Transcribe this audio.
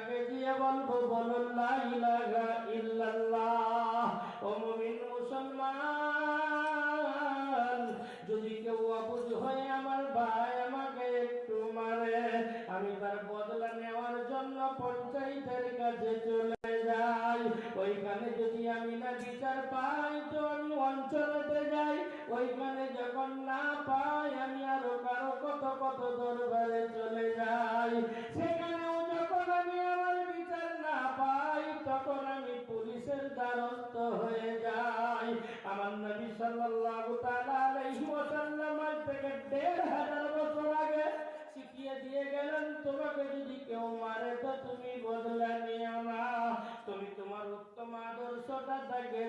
তাকে দিয়ে বলবো বলো লা ইলাহা ইল্লাল্লাহ। ও মুমিন মুসলমান, যদি কেউ অবুঝ হয়ে আমার ভাই আমাকে একটু মারে, আমি তার বদলা নেওয়ার জন্য পঞ্চায়েতের কাছে চলে যাই। ওইখানে যদি আমি না বিচার পাই তো আমি অঞ্চলেতে যাই। ওইখানে যখন না পাই আমি আরো কারো কত কত দরবারে চলে যাই। সেখানেও যখন আমি আমার বিচার না পাই তখন আমি পুলিশের দ্বারস্থ হয়ে যাই। আমার নবী সাল্লাল্লাহু তাআলা আলাইহি ওয়াসাল্লাম আজ থেকে ১৫০০ বছর আগে শিখিয়ে দিয়ে গেলেন, তোমাকে যদি কেউ মারে তো তুমি বদলা নিও না, তুমি তোমার উত্তম আদর্শটা তাকে